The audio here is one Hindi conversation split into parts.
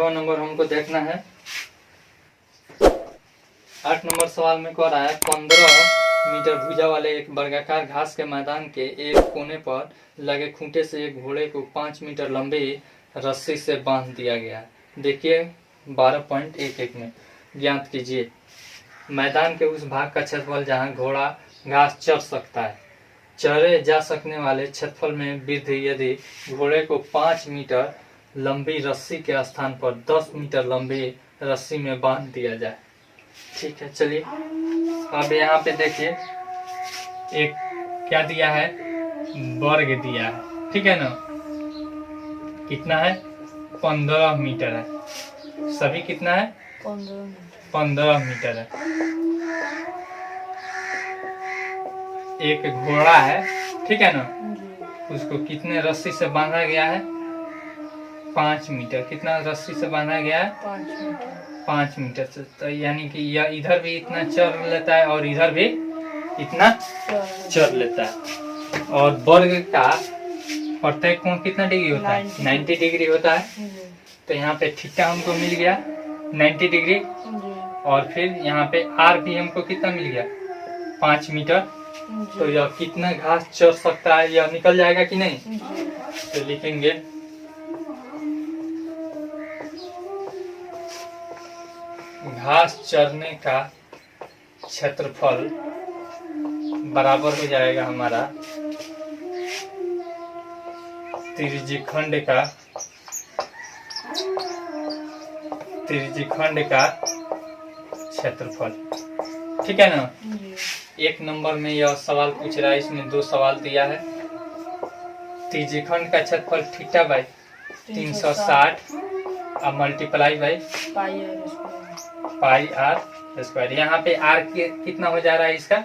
8वां नंबर हमको देखना है। 8 नंबर सवाल में कह रहा है 15 मीटर भुजा वाले एक वर्गाकार घास के मैदान के एक कोने पर लगे खूंटे से एक घोड़े को 5 मीटर लंबी रस्सी से बांध दिया गया है। देखिए 12.11 में ज्ञात कीजिए मैदान के उस भाग का क्षेत्रफल जहां घोड़ा घास चर सकता है। चरे जा सकने वाले क्षेत्रफल में वृद्धि यदि घोड़े को 5 मीटर लंबी रस्सी के स्थान पर 10 मीटर लंबी रस्सी में बांध दिया जाए। ठीक है, चलिए अब यहाँ पे देखिए एक क्या दिया है, वर्ग दिया है। ठीक है ना, कितना है 15 मीटर है। सभी कितना है 15 मीटर है। एक घोड़ा है, ठीक है ना, उसको कितने रस्सी से बांधा गया है 5 मीटर। कितना रस्सी से बांधा गया है 5 मीटर से। तो यानी कि यह इधर भी इतना चर लेता है और इधर भी इतना चर लेता है। और वर्ग का प्रत्येक कोण कितना डिग्री होता है 90 डिग्री होता है। तो यहाँ पे थीटा हमको मिल गया 90 डिग्री और फिर यहाँ पे आर भी हमको कितना मिल गया 5 मीटर। तो यह कितना घास चर सकता है यह निकल जाएगा कि नहीं। तो लिखेंगे घास चरने का क्षेत्रफल बराबर हो जाएगा हमारा त्रिज्यखंड का क्षेत्रफल। ठीक है ना। 1 नंबर में यह सवाल पूछ रहा है, इसमें 2 सवाल दिया है। त्रिज्यखंड का क्षेत्रफल थीटा बाई 360 और multiply by pi R square. यहाँ पे आर कितना हो जा रहा है इसका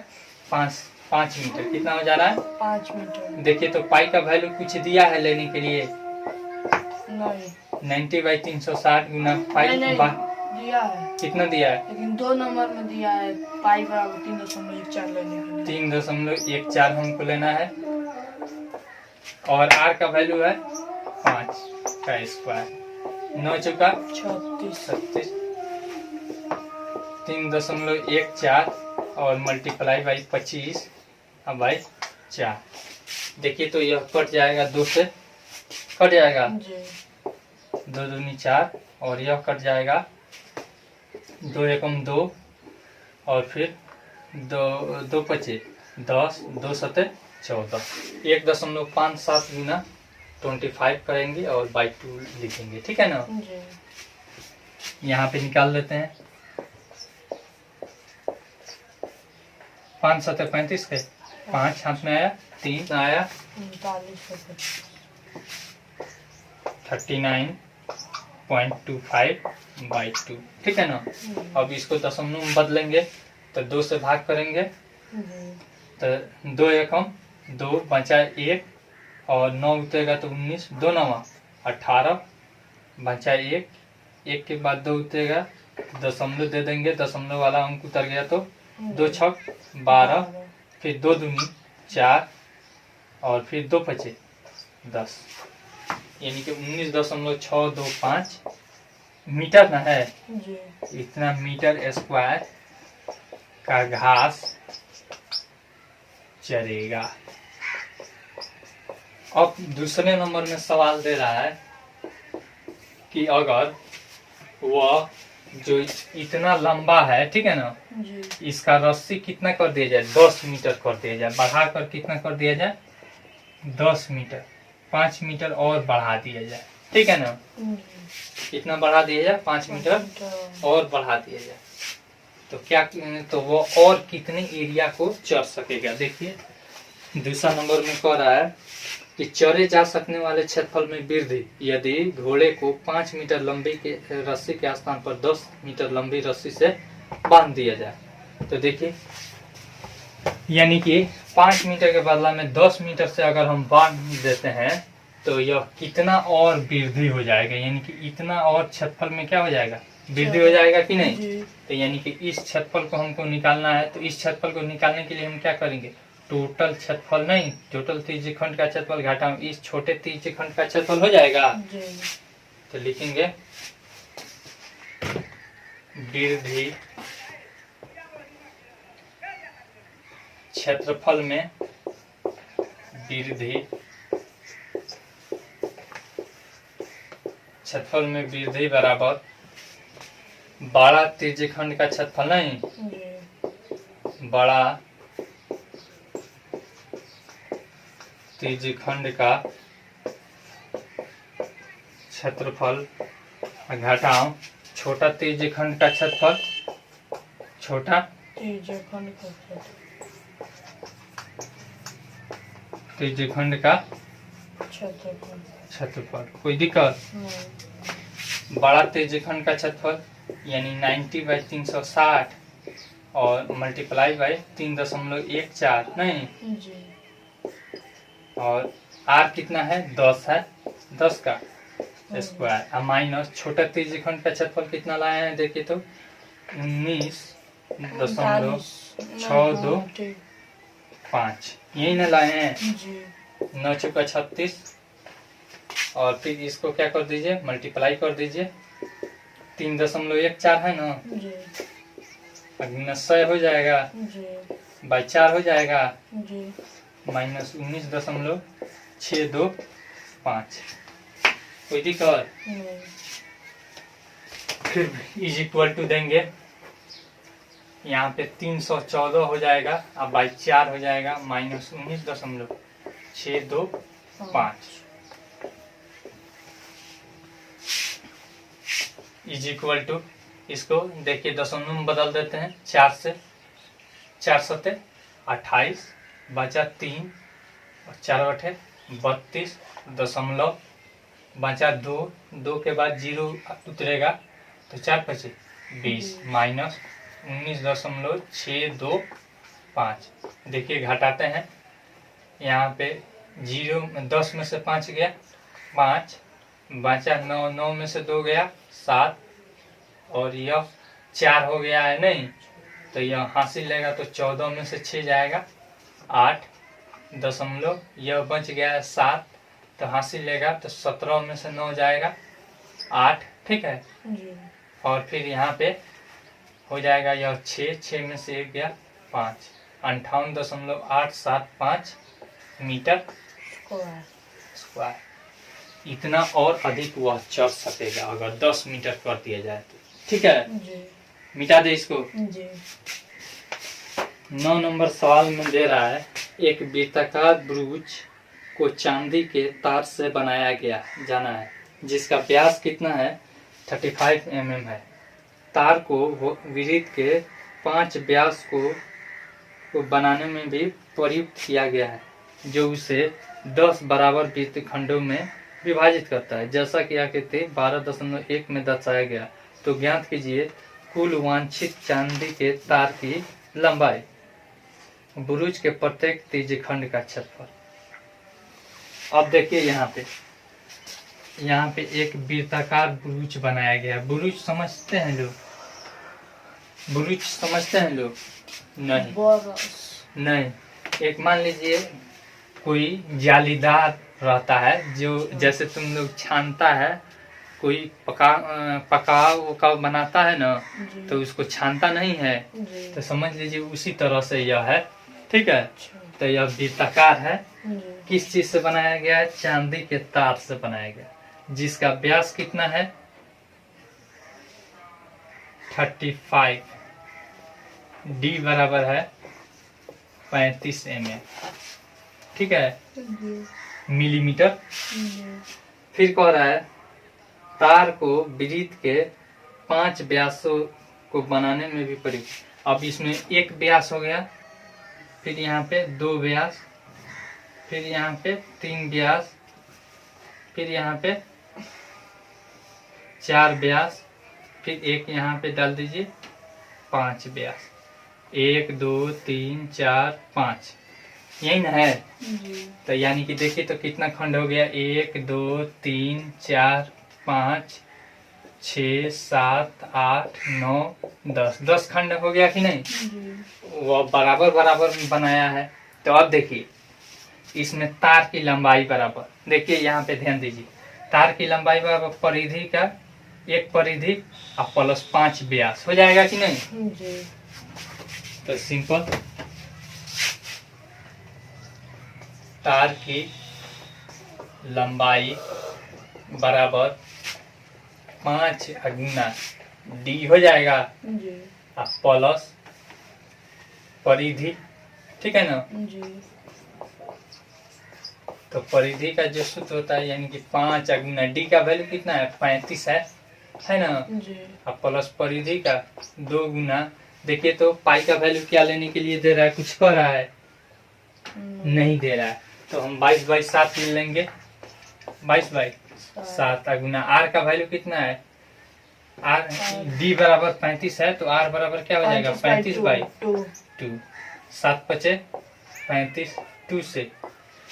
5 मीटर। कितना हो जा रहा है 5 मीटर। देखिए तो पाई का वैल्यू कुछ दिया है लेने के लिए नहीं 90/360 गुना पाई दिया है। कितना दिया है लेकिन 2 नंबर में दिया है पाई बराबर 3.14 लेने के लिए 3.14 हमको लेना है और आर का वैल्यू है 5 का स्क्वायर 9 चौका 36 3.14 और मल्टीप्लाई बाई 25 और बाई 4। देखिए तो यह कट जाएगा 2 से कट जाएगा 2 दूनी 4 और यह कट जाएगा 2 एकम 2 और फिर 2 पचे 10 2 सते 14 1.57 गुना 25 करेंगे और बाई 2 लिखेंगे। ठीक है ना। यहाँ पे निकाल लेते हैं 5 सते 35 के 5 हाथ में आया 3 आया 39.25 बाई 2। ठीक है ना। अब इसको दशमलव में बदलेंगे तो 2 से भाग करेंगे तो 2 एकम 2 बचा 1 और 9 उतरेगा तो 19 2 9 18 बचा 1 के बाद 2 उतरेगा दशमलव दे देंगे। दशमलव वाला अंक उतर गया तो 2 छक 12 फिर 2 दूनी 4 और फिर 2 पचे 10 यानी कि 19.625 मीटर ना है। इतना मीटर स्क्वायर का घास चरेगा। अब दूसरे नंबर में सवाल दे रहा है कि अगर वह जो इतना लंबा है, ठीक है ना, इसका रस्सी कितना कर दिया जाए 10 मीटर कर दिया जाए। बढ़ा कर कितना कर दिया जाए 10 मीटर 5 मीटर और बढ़ा दिया जाए। ठीक है ना। कितना बढ़ा दिया जाए 5 मीटर और बढ़ा दिया जाए तो क्या तो वो और कितने एरिया को चर सकेगा। देखिए दूसरा नंबर में कह रहा है कि चरे जा सकने वाले क्षेत्रफल में वृद्धि यदि घोड़े को 5 मीटर लंबी के रस्सी के स्थान पर 10 मीटर लंबी रस्सी से बांध दिया जाए। तो देखिए यानी कि 5 मीटर के बदला में 10 मीटर से अगर हम बांध देते हैं तो यह कितना और वृद्धि हो जाएगा। यानी कि इतना और क्षेत्रफल में क्या हो जाएगा वृद्धि हो जाएगा कि नहीं। तो यानी कि इस क्षेत्रफल को हमको निकालना है। तो इस क्षेत्रफल को निकालने के लिए हम क्या करेंगे टोटल क्षेत्रफल नहीं, टोटल त्रिज्यखंड का क्षेत्रफल घटाओ इस छोटे त्रिज्यखंड का क्षेत्रफल हो जाएगा। तो लिखेंगे वृद्धि क्षेत्रफल में वृद्धि क्षेत्रफल में वृद्धि बराबर बड़ा त्रिज्यखंड का क्षेत्रफल नहीं, बड़ा त्रिज्यखंड का क्षेत्रफल घटाओ छोटा त्रिज्यखंड का क्षेत्रफल, छोटा त्रिज्यखंड का क्षेत्रफल, त्रिज्यखंड का क्षेत्रफल। कोई दिक्कत? बड़ा त्रिज्यखंड का क्षेत्रफल यानी 90/360 और मल्टीप्लाई बाई 3.14 नहीं जी। और आर कितना है? 10 है, 10 का स्क्वायर और माइनस छोटा त्रिज्यखंड का क्षेत्रफल कितना लाए हैं देखिए तो 19.625 यही ना लाए हैं। 9 चौका 36 और फिर इसको क्या कर दीजिए मल्टीप्लाई कर दीजिए 3.14 है ना, अग्नि 100 हो जाएगा बाई 4 हो जाएगा माइनस 19.625। कोई दिक्कत? फिर इज इक्वल टू देंगे यहाँ पे 314 हो जाएगा अब बाई 4 हो जाएगा माइनस 19.625 इज इक्वल टू इसको देखिए दशमलव में बदल देते हैं 4 से 4 सते 28 बचा 3 और 4 बटे 32 दशमलव बचा 2 2 के बाद 0 उतरेगा तो 4 पचे 20 माइनस 19.625। देखिए घटाते हैं यहाँ पे 10 में से 5 गया 5 बचा 9 9 में से 2 गया 7 और यह 4 हो गया है नहीं तो यह हासिल लेगा तो 14 में से 6 जाएगा 8 दशमलव यह बच गया है 7 तो हासिल लेगा तो 17 में से 9 जाएगा 8 ठीक है जी। और फिर यहाँ पे हो जाएगा यह 6 में से 1 गया 5 58.875 मीटर स्क्वायर। इतना और अधिक वह चढ़ सकेगा अगर 10 मीटर कर दिया जाए तो ठीक है जी। मिटा दे इसको जी। 9 नंबर सवाल में दे रहा है एक वृत्ताकार ब्रूच को चांदी के तार से बनाया गया जाना है जिसका व्यास कितना है 35 mm है। तार को वृत्त के 5 व्यास को बनाने में भी प्रयुक्त किया गया है जो उसे 10 बराबर वृत्त खंडों में विभाजित करता है जैसा कि आकृति 12.1 में दर्शाया गया। तो ज्ञात कीजिए कुल वांछित चांदी के तार की लंबाई बुरुज के प्रत्येक त्रिज्यखंड का क्षेत्रफल। अब देखिए यहाँ पे एक वृत्ताकार बुरुज बनाया गया। बुरुज समझते हैं लोग? बुरुज समझते हैं लोग? नहीं। एक मान लीजिए कोई जालीदार रहता है जो जैसे तुम लोग छानता है कोई पका बनाता है ना तो उसको छानता नहीं है तो समझ लीजिए उसी तरह से यह है ठीक है। तो यह वृत्ताकार है किस चीज से बनाया गया है? चांदी के तार से बनाया गया जिसका व्यास कितना है 35 डी बराबर है 35 mm ठीक है मिलीमीटर। फिर कह रहा है तार को वृत्त के 5 व्यासों को बनाने में भी प्रयुक्त। अब इसमें एक व्यास हो गया फिर यहाँ पे 2 व्यास फिर यहाँ पे 3 व्यास फिर यहाँ पे 4 व्यास फिर एक यहाँ पे डाल दीजिए 5 व्यास 1 2 3 4 5 यही ना है। तो यानी कि देखिए तो कितना खंड हो गया 1 2 3 4 5 6 7 8 9 10 खंड हो गया कि नहीं? वो बराबर में बनाया है। तो अब देखिए इसमें तार की लंबाई बराबर देखिए यहाँ पे ध्यान दीजिए तार की लंबाई बराबर परिधि का 1 परिधि और प्लस 5 व्यास हो जाएगा कि नहीं। जी तो सिंपल तार की लंबाई बराबर 5 गुना डी हो जाएगा जी और प्लस परिधि, ठीक है ना। जी तो परिधि का जो सूत्र होता है यानी कि 5 गुना डी का वैल्यू कितना है 35 है ना। जी और प्लस परिधि का 2 गुना, देखिए तो पाई का वैल्यू क्या लेने के लिए दे रहा है, कुछ कर रहा है नहीं दे रहा है। तो हम 22/7 ले लेंगे, 22/7 गुना आर का वैल्यू कितना है, आर डी बराबर 35 है तो आर बराबर क्या हो जाएगा 35/2। 7 पचे 35, 2 से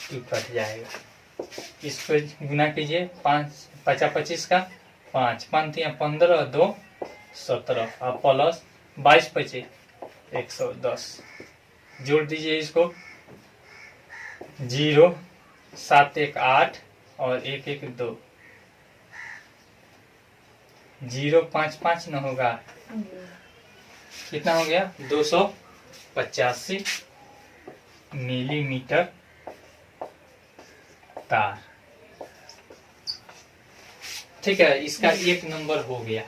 2 कट जाएगा। इसको गुना कीजिए, 5 50 25 का 5 5 15 2 17 और प्लस 22 पचे 110 जोड़ दीजिए इसको, 0 7 1 8 और 1 1 2, 0 5 5 न होगा, कितना हो गया 285 मिलीमीटर तार। ठीक है, इसका 1 नंबर हो गया।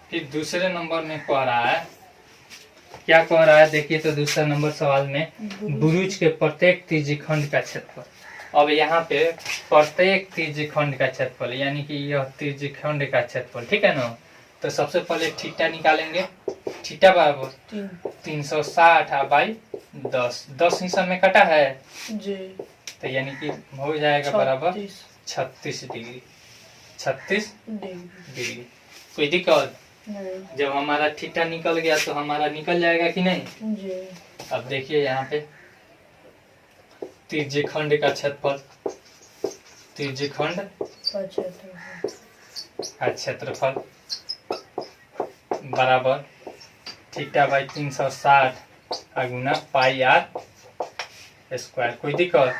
फिर दूसरे नंबर में कह रहा है, क्या कह रहा है देखिए तो दूसरा नंबर सवाल में बुरुज के प्रत्येक त्रिज्यखंड का क्षेत्रफल। अब यहाँ पे प्रत्येक त्रिज्यखंड का क्षेत्रफल यानी कि यह त्रिज्यखंड का क्षेत्रफल, ठीक है ना। तो सबसे पहले थीटा निकालेंगे, थीटा बराबर 360 बाई 10 हिस्सा में कटा है जी तो यानी कि हो जाएगा बराबर 36 डिग्री, 36 डिग्री। कोई दिक्कत, जब हमारा थीटा निकल गया तो हमारा निकल जाएगा कि नहीं जी। अब देखिए यहाँ पे त्रिज्यखंड का क्षेत्रफल, त्रिज्यखंड का क्षेत्रफल बराबर थीटा बाई 360 गुना पाई आर स्क्वायर। कोई दिक्कत,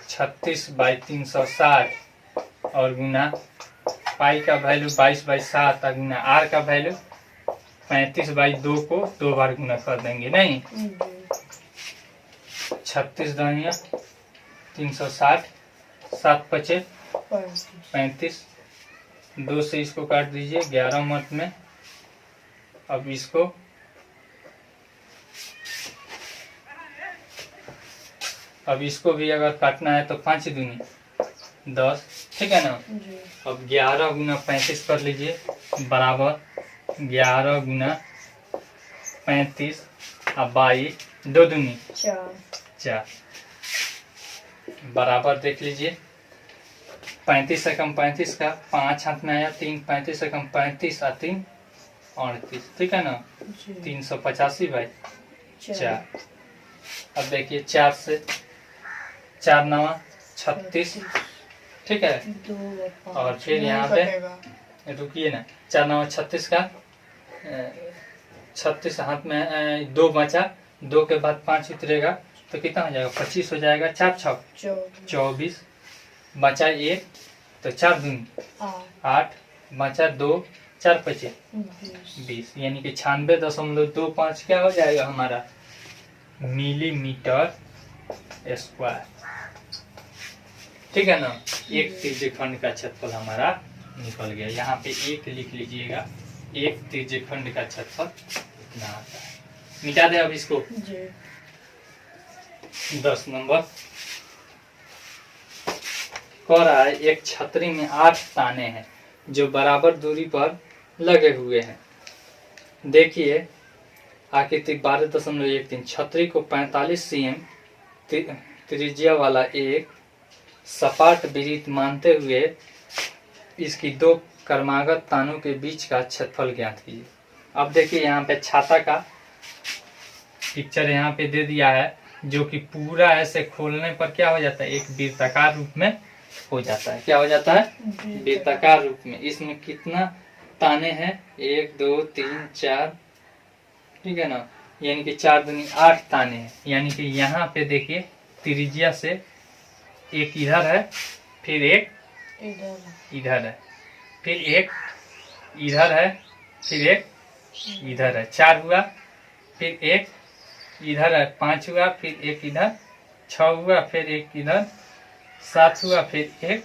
36/360 और गुना पाई का वैल्यू 22/7 गुना आर का वैल्यू 35/2 को 2 बार गुना कर देंगे नहीं। 36 दानिया 360, 7 पचे 35, 2 से इसको काट दीजिए 11 मत में। अब इसको भी अगर काटना है तो 5 दूनी 10, ठीक है ना। अब 11 गुना 35 कर लीजिए बराबर 11 गुना 35 और 22, 2 दूनी 4 बराबर देख लीजिए 35 से कम 35 का 5 हाथ में आया 3, 35 से कम 35 और 3 38, ठीक है ना। 385/4। अब देखिए 4 से 4 9 36, ठीक है। और फिर यहाँ पे रुकिए ना, 4 9 36 का 36 हाथ में 2 बचा, 2 के बाद 5 उतरेगा तो कितना हो जाएगा 25 हो जाएगा, 4 6 24 बचा 1 तो 4 दूनी 8 बचा 2 4 पचे 20 यानी कि 96.25 क्या हो जाएगा हमारा मिलीमीटर स्क्वायर, ठीक है ना। एक त्रिज्यखंड का क्षेत्रफल हमारा निकल गया। यहाँ पे 1 लिख लीजिएगा, एक त्रिज्यखंड का क्षेत्रफल इतना आता है। मिटा दे अब इसको। 10 नंबर कह रहा है एक छतरी में 8 ताने हैं जो बराबर दूरी पर लगे हुए हैं। देखिए आकृति 12.13 छतरी को 45 cm त्रिज्या वाला एक सपाट वृत्त मानते हुए इसकी 2 क्रमागत तानों के बीच का क्षेत्रफल ज्ञात कीजिए। अब देखिए यहाँ पे छाता का पिक्चर यहाँ पे दे दिया है जो कि पूरा ऐसे खोलने पर क्या हो जाता है एक वृत्ताकार रूप में हो जाता है। क्या हो जाता है वृत्ताकार रूप में। इसमें कितना ताने हैं 1 2 3 4, ठीक है ना, यानी कि 4 दूनी 8 ताने हैं। यानी कि यहाँ पे देखिए त्रिज्या से एक इधर है फिर एक इधर है फिर एक इधर है, फिर एक इधर है, 4 हुआ। फिर एक इधर है, 5 हुआ। फिर एक इधर, 6 हुआ। फिर एक इधर, 7 हुआ। फिर एक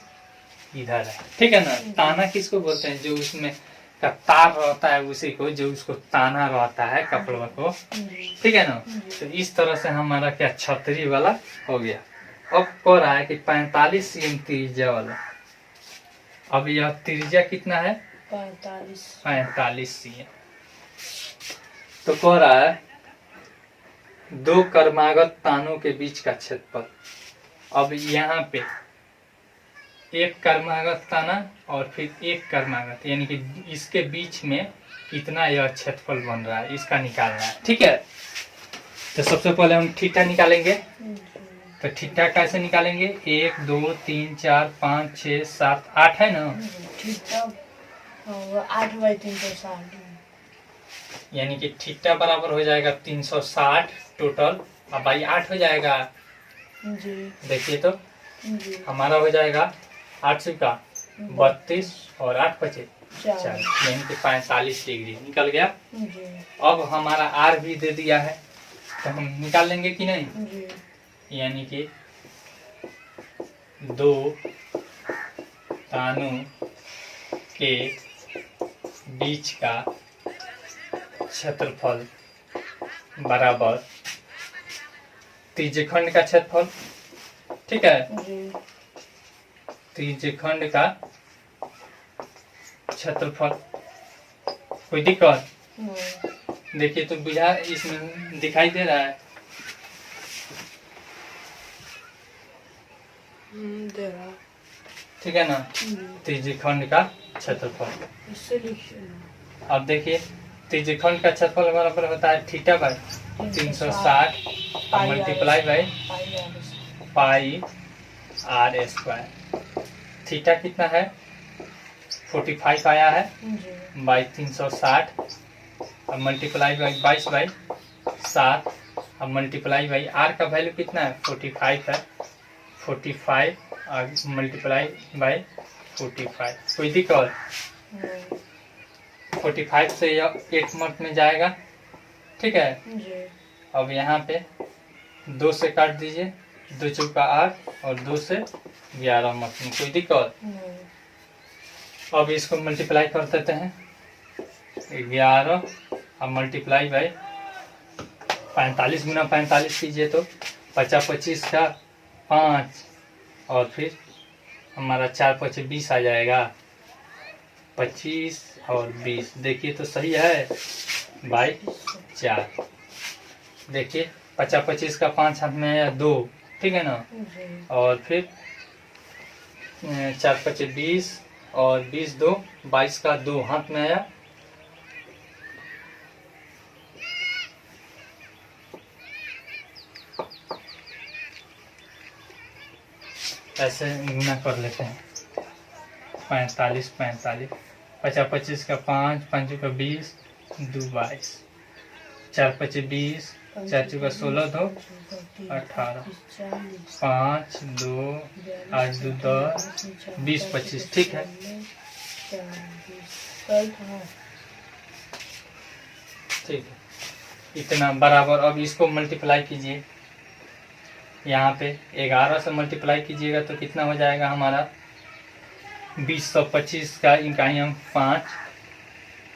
इधर है, ठीक है ना। ताना किसको बोलते हैं? जो उसमें का तार रहता है उसी को, जो उसको ताना रहता है कपड़ों को, ठीक है ना। तो इस तरह से हमारा क्या छतरी वाला हो गया। अब कह रहा है कि 45 cm त्रिज्या वाला। अब यह त्रिज्या कितना है? 45 cm। तो कह रहा है 2 क्रमागत तानों के बीच का क्षेत्रफल। अब यहाँ पे एक क्रमागत ताना और फिर एक क्रमागत, यानी कि इसके बीच में कितना यह क्षेत्रफल बन रहा है, इसका निकालना है, ठीक है। तो सबसे पहले हम थीटा निकालेंगे। तो थीटा कैसे निकालेंगे? 1 2 3 4 5 6 7 8 है ना। 8/360, यानी कि थीटा बराबर हो जाएगा 360 टोटल, अब बाई 8 हो जाएगा। जी देखिए तो जी हमारा हो जाएगा 8 का 32 और 8 बचे 4, 4 यानी कि 45 डिग्री निकल गया। जी अब हमारा आर भी दे दिया है, तो हम निकाल लेंगे कि नहीं। जी यानी कि 2 तानों के बीच का क्षेत्रफल बराबर त्रिज्यखंड का क्षेत्रफल, ठीक है। जी त्रिज्यखंड का क्षेत्रफल। कोई दिक्कत? नहीं, देखिए तो बुझा, इसमें दिखाई दे रहा है। दे रहा, ठीक है ना। त्रिज्यखंड का क्षेत्रफल। इससे लिखिए ना। अब देखिए त्रिज्यखंड का क्षेत्रफल बराबर होता है theta by 360 multiply by pi R square. Theta कितना है? 45 आया है जी बाई 360, अब मल्टीप्लाई बाई 22/7, अब मल्टीप्लाई बाई आर का वैल्यू कितना है? 45 है। 45 और मल्टीप्लाई बाई 45। कोई दिक्कत? नहीं, 45 से यह 1 मंथ में जाएगा, ठीक है। जी अब यहाँ पे 2 से काट दीजिए, 2 चौका 8 और 2 से 11 मंथ में। कोई दिक्कत? नहीं, अब इसको मल्टीप्लाई कर देते हैं, 11 अब मल्टीप्लाई बाई 45 गुना 45 कीजिए तो 50 25 का 5 और फिर हमारा 4 5 20 आ जाएगा। 25 और 20 देखिए तो सही है, बाई 4। देखिए 50 25 का 5 हाथ में आया 2, ठीक है ना। जी और फिर 4 5 20 और 20 2 22 का 2 हाथ में आया। ऐसे गुना कर लेते हैं, 45 45, 50 25 का 5 5 का 20 2 22, 4 5 20, 4 चौका 16 2 18, 5 2 8 2 10 20 25, ठीक है। ठीक है, इतना बराबर। अब इसको मल्टीप्लाई कीजिए, यहाँ पे 11 से मल्टीप्लाई कीजिएगा तो कितना हो जाएगा हमारा? 2025 का इकाई अंक 5,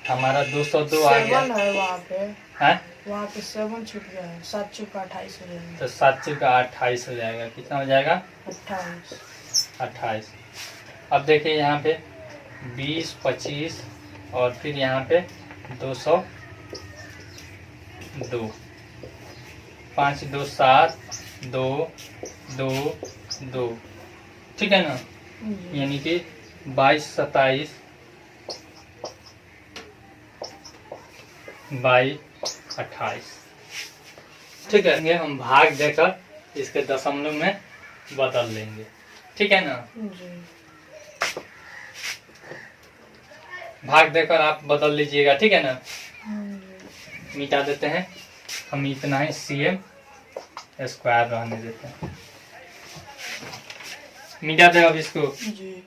हमारा 202 आ गया 7 है वहाँ पे। है। वहाँ पे 7 छूट गया है, 7 चौका 28 हो जाएगा। तो 7 चौका 28 हो जाएगा। कितना हो जाएगा? 28। अब देखिए यहाँ पे 20 25 और फिर यहाँ पे 202, 5 2 7 2 2 2, ठीक है ना। जी यानी कि 22 27 22 28, ठीक है। ये हम भाग देकर इसके दशमलव में बदल लेंगे, ठीक है ना। जी भाग देकर आप बदल लीजिएगा, ठीक है ना। जी मिटा देते हैं हम, इतना ही cm स्क्वायर रहने देते हैं। मिटा दे अब इसको। जी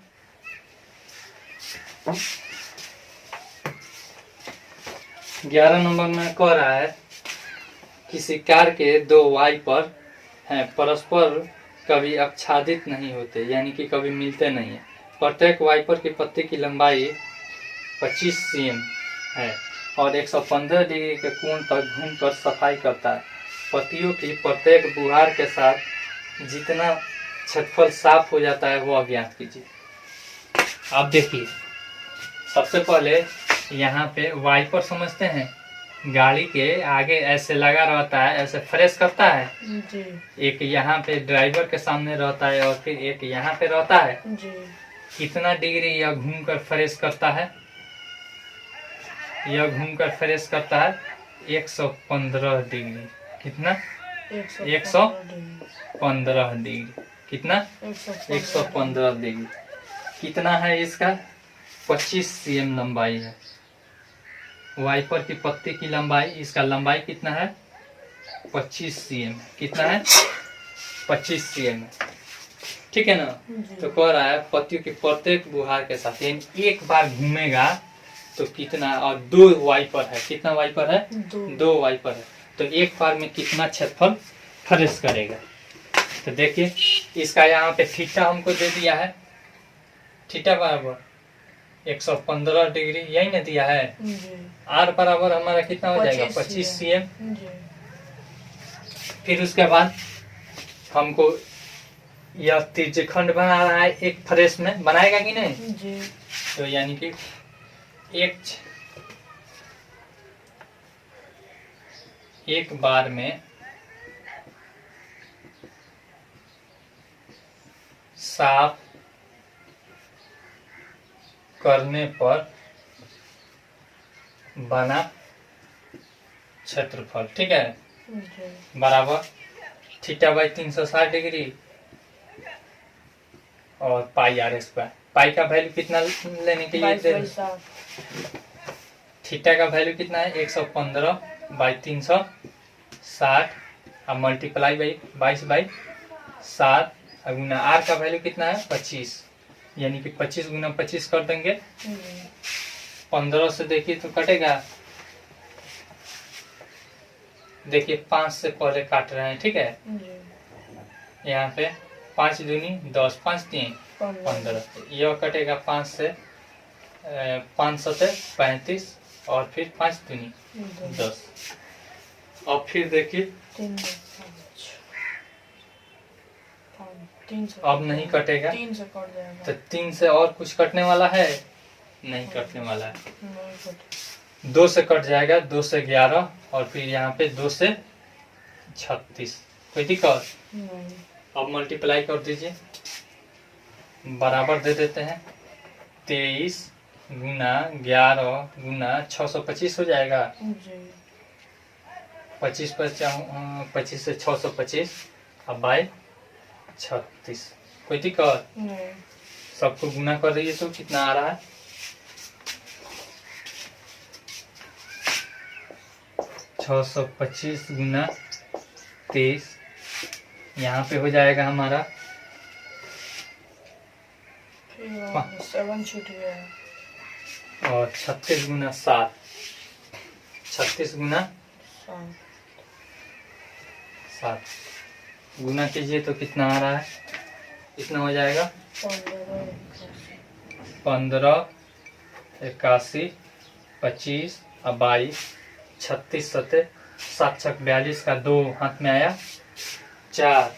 11 नंबर में कह रहा है किसी कार के दो वाइपर हैं, परस्पर कभी आच्छादित नहीं होते, यानी कि कभी मिलते नहीं है। प्रत्येक वाइपर की पत्ती की लंबाई 25 cm है और 115 डिग्री के कोण तक घूमकर सफाई करता है। पत्तियों की प्रत्येक बुहार के साथ जितना क्षेत्रफल साफ हो जाता है वो ज्ञात कीजिए। आप देखिए, सबसे पहले यहाँ पे वाइपर समझते हैं, गाड़ी के आगे ऐसे लगा रहता है, ऐसे फ्रेश करता है जी एक यहाँ पे ड्राइवर के सामने रहता है और फिर एक यहाँ पे रहता है। जी कितना डिग्री यह घूमकर फ्रेश करता है? यह घूमकर फ्रेश करता है 115 डिग्री। कितना? 115 डिग्री। कितना? 115 डिग्री। कितना है इसका? 25 cm लंबाई है। वाइपर की पत्ती की लंबाई, इसका लंबाई कितना है? 25 cm। कितना है? 25 cm। ठीक है ना? तो कह रहा है पत्तियों की प्रत्येक बुहार के साथ, यानी एक बार घूमेगा तो कितना, और दो वाइपर है। कितना वाइपर है? दो वाइपर है, तो एक बार में कितना क्षेत्रफल फ्रेश करेगा। तो देखिए, इसका यहाँ पे थीटा हमको दे दिया है, थीटा बराबर 115 डिग्री, यही ना दिया है। आर बराबर हमारा कितना हो जाएगा? 25 cm। फिर उसके बाद हमको यह त्रिज्यखंड बना रहा है, एक फ्रेश में बनाएगा कि नहीं? जी तो यानी कि एक बार में साफ करने पर बना क्षेत्रफल, ठीक है, बराबर थीटा बाई 360 डिग्री और पाई आर स्क्वायर। पाई का वैल्यू कितना लेने के लिए? थीटा का वैल्यू कितना है? 115 बाई 360 और मल्टीप्लाई बाई 22 बाई 7 और गुना आर का वैल्यू कितना है? 25, यानी कि 25 गुना 25 कर देंगे। 15 से देखिए तो कटेगा, देखिए 5 से पहले काट रहे हैं, ठीक है। यहाँ पे 5 दूनी 10, 5 3 15, यह कटेगा 5 से 5 सते 35 और फिर 5 दूनी 10। और फिर देखिए अब नहीं कटेगा, 3 से कट जाएगा। तो 3 से और कुछ कटने वाला है? नहीं कटने वाला है। 2 से कट जाएगा, 2 से 11 और फिर यहाँ पे 2 से 36। कोई दिक्कत? अब मल्टीप्लाई कर दीजिए, बराबर दे देते हैं 23 गुना 11 गुना 625 हो जाएगा। 25 से 625 अब बाई 36। कोई दिक्कत? सबको गुना कर दीजिए तो कितना आ रहा है? 625 गुना 23, यहाँ पे हो जाएगा हमारा 7 छूट गया और 36 गुना 7, 36 गुना 7 गुना कीजिए तो कितना आ रहा है? कितना हो जाएगा? 15 81 25 और 22, 36 सते 7 छक 42 का 2 हाथ में आया 4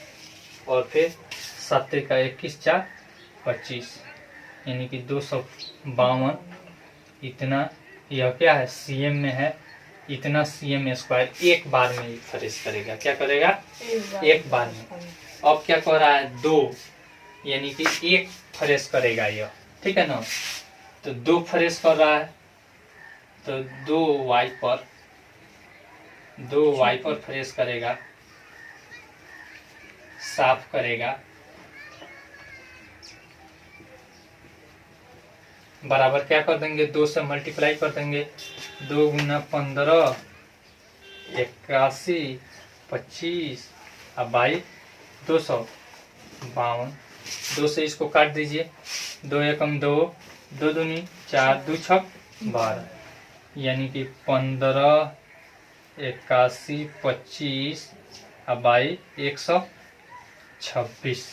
और फिर 7 का 21 4 25, यानी कि 252। इतना यह क्या है? सीएम में है। इतना सीएम स्क्वायर एक बार में ही फ्रेश करेगा। क्या करेगा? एक बार में। अब क्या कह रहा है? 2, यानी कि 1 फ्रेश करेगा यह, ठीक है ना। तो 2 फ्रेश कर रहा है, तो 2 वाइपर फ्रेश करेगा, साफ करेगा, बराबर क्या कर देंगे? 2 से मल्टीप्लाई कर देंगे। 2 गुना 15 81 25 और 22 252। 2 से इसको काट दीजिए, 2 एकम 2 2 दूनी 4, 2 छक 12, यानी कि 15, 81, 25 और 22, 126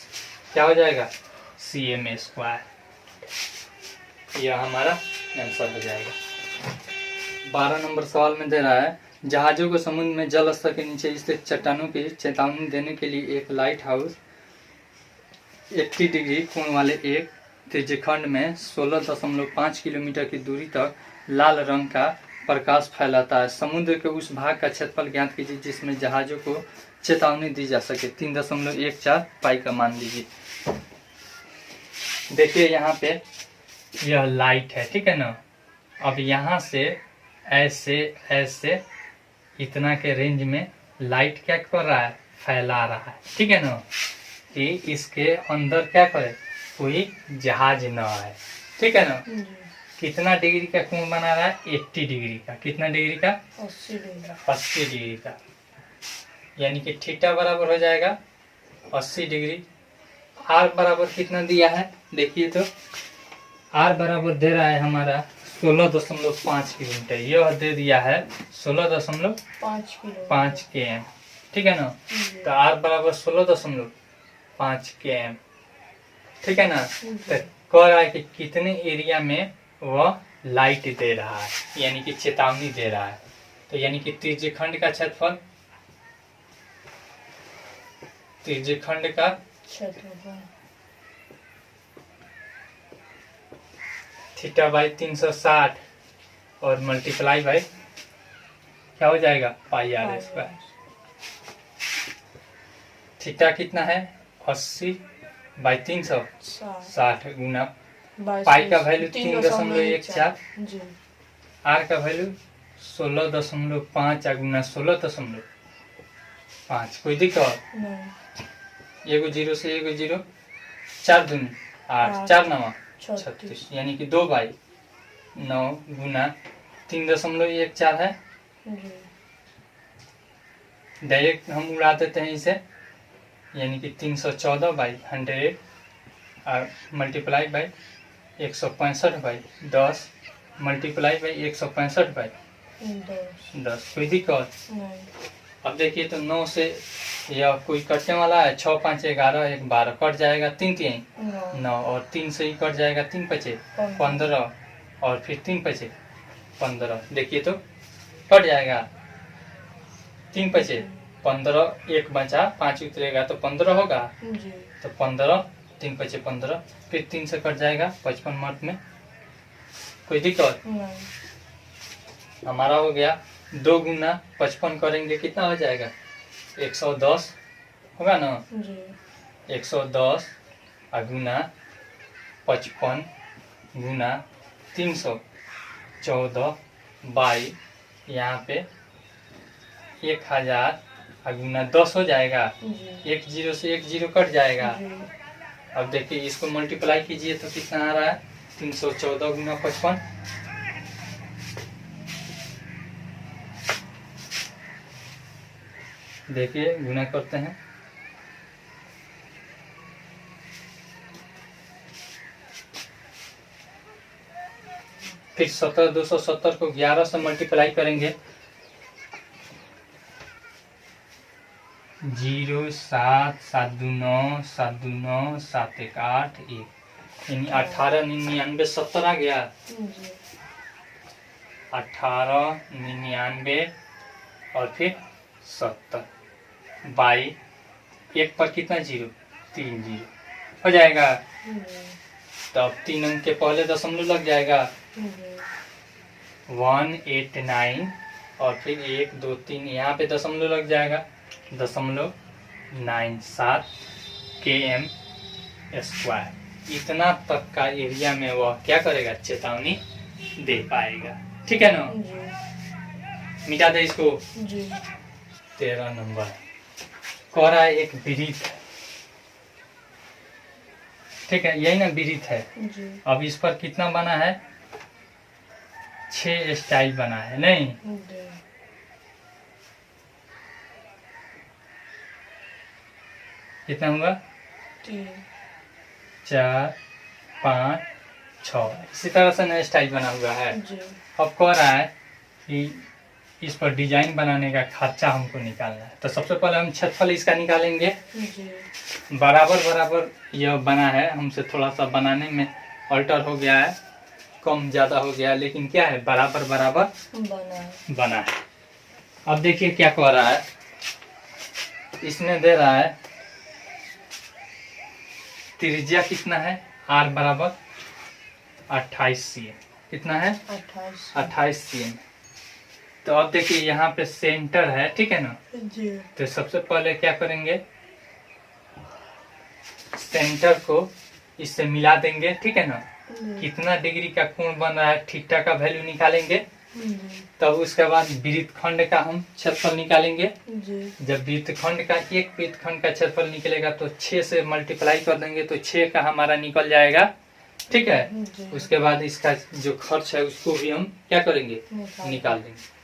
क्या हो जाएगा cm²। यह हमारा आंसर हो जाएगा। 12 नंबर सवाल में दे रहा है जहाजों को समुद्र में जल स्तर के नीचे स्थित चट्टानों की चेतावनी देने के लिए एक लाइट हाउस 80 डिग्री कोण वाले एक त्रिज्यखंड में 16.5 किलोमीटर की दूरी तक लाल रंग का प्रकाश फैलाता है। समुद्र के उस भाग का क्षेत्रफल ज्ञात कीजिए जिसमें जहाजों को चेतावनी दी जा सके। 3.14 पाई का मान लीजिए। देखिए यहाँ पे यह लाइट है, ठीक है ना। अब यहाँ से ऐसे ऐसे इतना के रेंज में लाइट क्या कर रहा है, फैला रहा है, ठीक है ना, कि इसके अंदर क्या करे, कोई जहाज न आए, ठीक है ना। कितना डिग्री का कोण बना रहा है, 80 डिग्री का। कितना डिग्री का, 80 डिग्री का, यानी कि थीटा बराबर हो जाएगा 80 डिग्री। आर बराबर कितना दिया है, देखिए तो आर बराबर दे रहा है हमारा 16.5 किलोमीटर। यह दे दिया है 16.5 km, ठीक है ना। तो आर बराबर 16.5 km, ठीक है ना। तो कह रहा है कि कितने एरिया में वह लाइट दे रहा है, यानी कि चेतावनी दे रहा है। तो यानी कि त्रिज्यखंड का क्षेत्रफल, त्रिज्यखंड का थीटा बाई 360 और मल्टीप्लाई बाई क्या हो जाएगा, पाई आर स्क्वायर। थीटा कितना है, 80 बाई 360 गुना पाई का वैल्यू 3.14, आर का वैल्यू 16.5 गुना 16.5। कोई दिक्कत, एगो जीरो से एगो जीरो, 4 दूनी 8, 4 9 36, यानी कि 2 बाई 9 गुना 3.14 है। डायरेक्ट हम उड़ा देते हैं इसे, यानी कि 314 बाई 100 और multiply by 165 by 10 multiply by 165 by 10। कोई दिक्कत। अब देखिए तो 9 से यह कोई कटने वाला है, 6 5 11 1 12 कट जाएगा, 3 3 9 और 3 से ही कट जाएगा, 3 5 15 और फिर 3 5 15। देखिए तो कट जाएगा, 3 5 15, 1 बचा, 5 उतरेगा तो 15 होगा, तो 15, 3 5 15, फिर 3 से कट जाएगा 55 मर्द में। कोई दिक्कत। हमारा हो गया 2 गुना 55 करेंगे कितना हो जाएगा, 110 होगा ना। 110 गुना 55 गुना 314 बाई यहाँ पे 1000 गुना 10 हो जाएगा। 1 जीरो से 1 जीरो कट जाएगा। अब देखिए इसको मल्टीप्लाई कीजिए तो कितना आ रहा है, 314 गुना 55। देखिए गुना करते हैं, फिर 17 270 को 11 से मल्टीप्लाई करेंगे, 0 7 7 2 9 7 2 9 7 1 8 1, यानी 18 99 70 आ गया। 18 99 और फिर 70 बाई 1 पर कितना जीरो, 3 जीरो हो जाएगा। तो अब 3 अंक के पहले दशमलव लग जाएगा, 189 और फिर 1 2 3 यहाँ पे दशमलव लग जाएगा, 0.97 km²। इतना तक का एरिया में वह क्या करेगा, चेतावनी दे पाएगा, ठीक है ना। मिटा दे इसको। 13 नंबर कह रहा है एक वृत्त, ठीक है, यही ना वृत्त है। अब इस पर कितना बना है, 6 स्टाइल बना है, नहीं कितना होगा, 4 5 6। इसी तरह से नया स्टाइल बना हुआ है। जी अब कह रहा है कि इस पर डिजाइन बनाने का खर्चा हमको निकालना है। तो सबसे पहले हम क्षेत्रफल इसका निकालेंगे। जी बराबर बराबर यह बना है, हमसे थोड़ा सा बनाने में अल्टर हो गया है, कम ज़्यादा हो गया है, लेकिन क्या है, बराबर बराबर बना है। अब देखिए क्या कह रहा है, इसमें दे रहा है त्रिज्या कितना है, r बराबर 28 cm। कितना है, 28 cm। तो अब देखिए यहाँ पे सेंटर है, ठीक है ना। जी तो सबसे पहले क्या करेंगे, सेंटर को इससे मिला देंगे, ठीक है ना। कितना डिग्री का कोण बन रहा है, थीटा का वैल्यू निकालेंगे। तब उसके बाद वृत्तखंड का हम क्षेत्रफल निकालेंगे। जब वृत्तखंड का, एक वृत्तखंड का क्षेत्रफल निकलेगा तो 6 से मल्टीप्लाई कर देंगे तो 6 का हमारा निकल जाएगा, ठीक है। उसके बाद इसका जो खर्च है उसको भी हम क्या करेंगे, निकाल देंगे।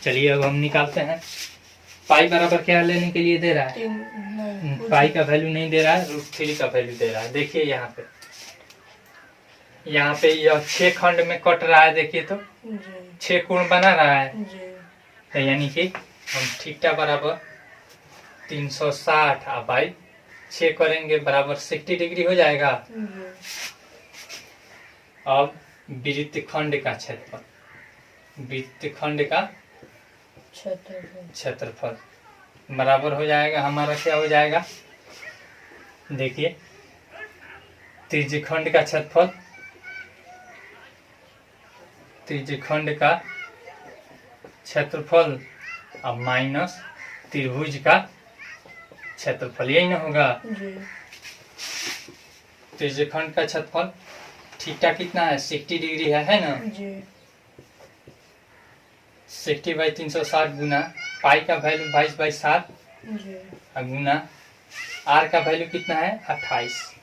चलिए अब हम निकालते हैं। पाई बराबर क्या लेने के लिए दे रहा है, पाई का वैल्यू नहीं दे रहा है, √3 का वैल्यू दे रहा है। देखिए यहाँ पे यह 6 खंड में कट रहा है, देखिए तो 6 कोण बना रहा है। तो यानी कि हम थीटा बराबर 360 बाई 6 करेंगे, बराबर 60 डिग्री हो जाएगा। अब वृत्तखंड का क्षेत्रफल, वृत्तखंड का क्षेत्रफल बराबर हो जाएगा हमारा, क्या हो जाएगा, देखिए त्रिज्यखंड का क्षेत्रफल, त्रिज्यखंड का क्षेत्रफल अब माइनस त्रिभुज का क्षेत्रफल, यही ना होगा। त्रिज्यखंड का क्षेत्रफल थीटा कितना है, 60 डिग्री है ना। 60 बाई 360 गुना पाई का वैल्यू 22/7 गुना r का वैल्यू कितना है, 28,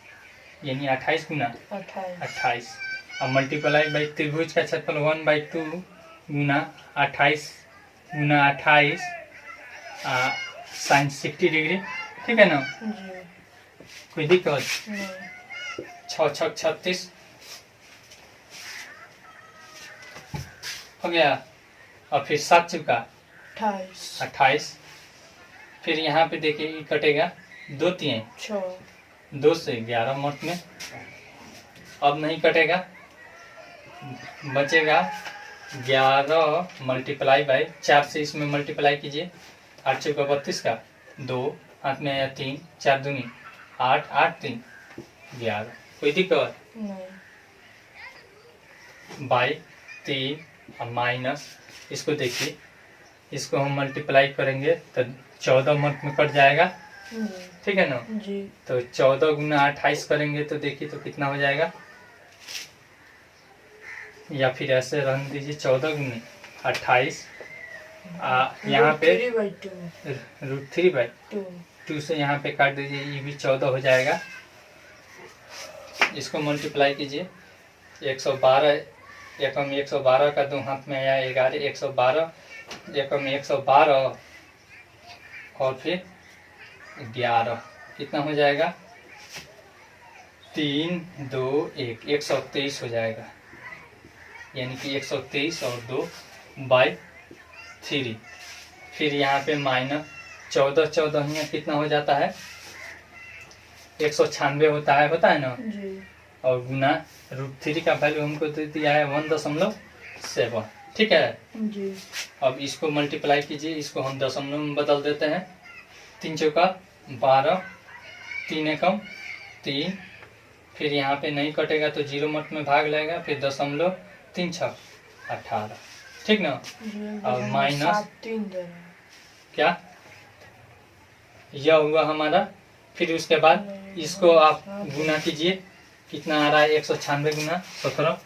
यानी 28 गुना 28 और मल्टीप्लाई बाई त्रिभुज का क्षेत्रफल 1/2 गुना 28 गुना 28 साइन 60 डिग्री, ठीक है ना। कोई दिक्कत, 6 6 36 हो गया। और फिर 7 चुका 28। फिर यहाँ पे देखिए ये कटेगा 2 3 2 से 11 मत में, अब नहीं कटेगा, बचेगा 11 मल्टीप्लाई बाई 4 से इसमें मल्टीप्लाई कीजिए, 8 चौका 32 का 2 हाथ में आया 3, 4 दूनी 8 8 3 11। कोई दिक्कत, बाई 3 और माइनस, इसको देखिए, इसको हम मल्टीप्लाई करेंगे तो 14 मत में कट जाएगा, ठीक है ना। तो 14 गुना 28 करेंगे तो देखिए तो कितना हो जाएगा, या फिर ऐसे रन दीजिए 14 गुना 28 यहाँ पे √3/2 से यहाँ पे काट दीजिए, ये भी 14 हो जाएगा। इसको मल्टीप्लाई कीजिए, 112 एकम 112 का 2 हाथ में आया 11, 112 एकम 112 और फिर 11, कितना हो जाएगा, 3 2 1 123 हो जाएगा, यानी कि 123 और 2 बाई 3। फिर यहाँ पे माइनस 14 14 यहाँ कितना हो जाता है, 196 होता है ना। और गुना √3 का वैल्यू हमको दे दिया है 1.7, ठीक है। अब इसको मल्टीप्लाई कीजिए, इसको हम दशमलव में बदल देते हैं, 3 चौका 12, 3 एकम 3, फिर यहाँ पे नहीं कटेगा तो 0 मत में भाग लगेगा, फिर दशमलव 3 6 18, ठीक ना। और माइनस क्या, यह हुआ हमारा। फिर उसके बाद इसको आप गुना कीजिए, कितना आ रहा है, 196 गुना 17,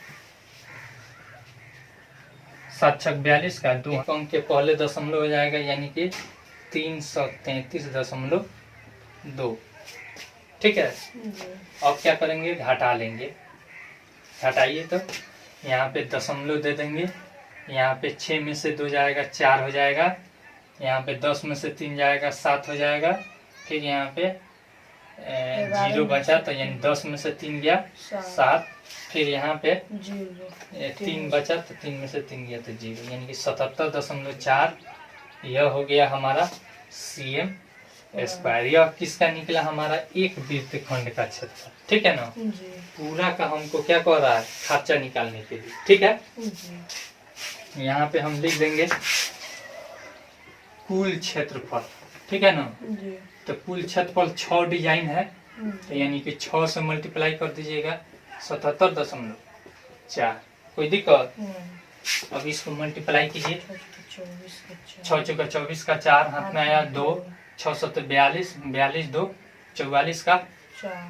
7 6 42 का 2 अंक के पहले दशमलव हो जाएगा, यानी कि 333.2, ठीक है। अब क्या करेंगे, घटा लेंगे, घटाइए तो यहाँ पे दशमलव दे देंगे, यहाँ पे 6 में से 2 जाएगा 4 हो जाएगा, यहाँ पे 10 में से 3 जाएगा 7 हो जाएगा, फिर यहाँ पे 0 बचा तो यानी 10 में से 3 गया 7, फिर यहाँ पे 0 ये 3 बचा तो 3 में से 3 गया तो 0, यानी कि 77.4 यह हो गया हमारा CM स्क्वायर। यह किसका निकला? हमारा एक वृत्त खंड का क्षेत्र, ठीक है ना। जी पूरा का हमको क्या कह रहा है? खर्चा निकालने के लिए, ठीक है। जी यहाँ पे हम लिख देंगे कुल क्षेत्रफल, ठीक है ना। जी तो कुल क्षेत्रफल 6 डिजाइन है, तो यानी कि 6 से मल्टीप्लाई कर दीजिएगा 77.4। कोई दिक्कत? अब इसको मल्टीप्लाई कीजिए। 6 चौका 24 का 4 हाथ में आया 2, 6 7 42, 42 2 44 का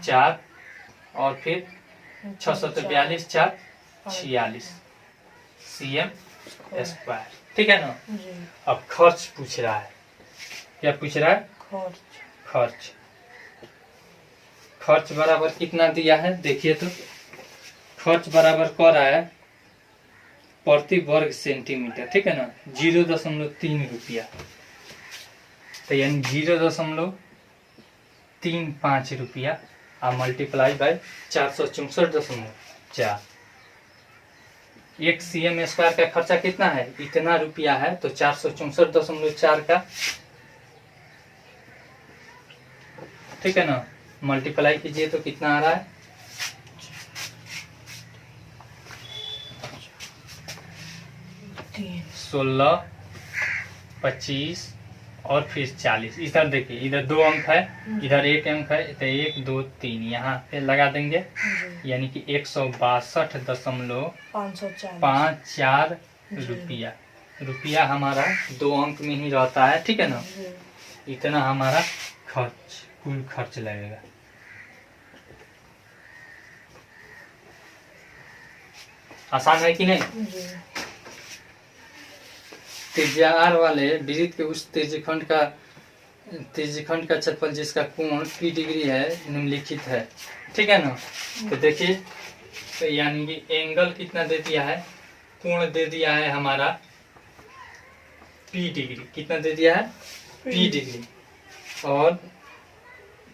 4 और फिर 6 7 42 4 46 CM स्क्वायर, ठीक है ना। जी अब खर्च पूछ रहा है। क्या पूछ रहा है? खर्च खर्च बराबर कितना दिया है देखिए तो। खर्च बराबर कर रहा है प्रति वर्ग सेंटीमीटर, ठीक है ना, 0.3 रुपया। तो यानी 0.35 रुपया और मल्टीप्लाई बाय 464.4। एक CM स्क्वायर का खर्चा कितना है? इतना रुपया है, तो 464.4 का, ठीक है ना, मल्टीप्लाई कीजिए तो कितना आ रहा है? 16 25 और फिर 40। इधर देखिए, इधर 2 अंक है, इधर 1 अंक है, तो 1 2 3 यहाँ पे लगा देंगे, यानी कि 162.54 रुपया। रुपया हमारा 2 अंक में ही रहता है, ठीक है ना। इतना हमारा खर्च, कुल खर्च लगेगा। आसान है कि नहीं? त्रिज्या R वाले वृत्त के उस त्रिज्यखंड का क्षेत्रफल जिसका कोण P डिग्री है निम्नलिखित है, ठीक है ना। तो देखिए, तो यानी कि एंगल कितना दे दिया है? कोण दे दिया है हमारा P डिग्री। कितना दे दिया है? P degree. और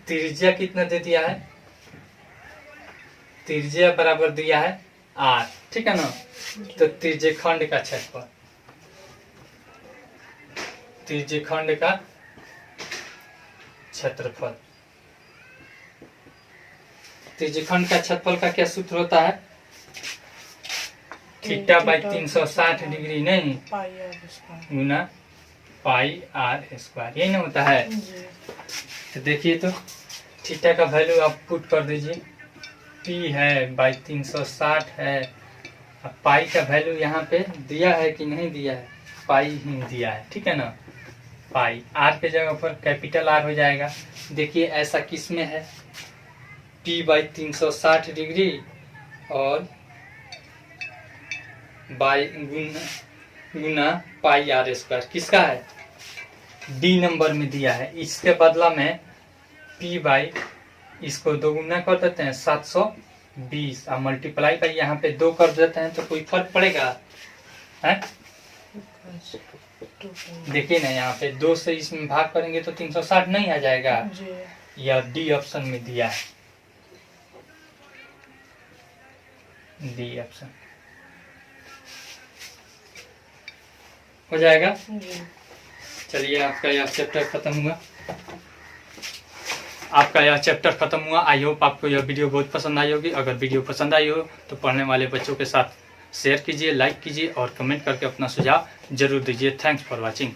त्रिज्या कितना दे दिया है? त्रिज्या बराबर दिया है R, ठीक है ना। तो त्रिज्यखंड का क्षेत्रफल, त्रिज्यखंड का क्षेत्रफल, त्रिज्यखंड का क्षेत्रफल का क्या सूत्र होता है? थीटा बाई 360 डिग्री नहीं गुना पाई R स्क्वायर, यही ना होता है। तो देखिए तो थीटा का वैल्यू आप पुट कर दीजिए, P है बाई 360 है। अब पाई का वैल्यू यहाँ पे दिया है कि नहीं दिया है? पाई ही दिया है, ठीक है ना। पाई R के जगह पर कैपिटल R हो जाएगा। देखिए ऐसा किस में है? P बाई 360 डिग्री और by Guna pi R square, किसका है? D नंबर में दिया है। इसके बदला में P बाई, इसको 2 गुना कर देते हैं 720 और मल्टीप्लाई का यहाँ पे 2 कर देते हैं, तो कोई फर्क पड़ेगा? है? देखिए ना, यहाँ पे 2 से इसमें भाग करेंगे तो 360 नहीं आ जाएगा। यह D ऑप्शन में दिया है, D ऑप्शन हो जाएगा। चलिए, आपका यह चैप्टर खत्म हुआ। आई होप आपको यह वीडियो बहुत पसंद आई होगी। अगर वीडियो पसंद आई हो तो पढ़ने वाले बच्चों के साथ शेयर कीजिए, लाइक कीजिए और कमेंट करके अपना सुझाव जरूर दीजिए। Thanks for watching.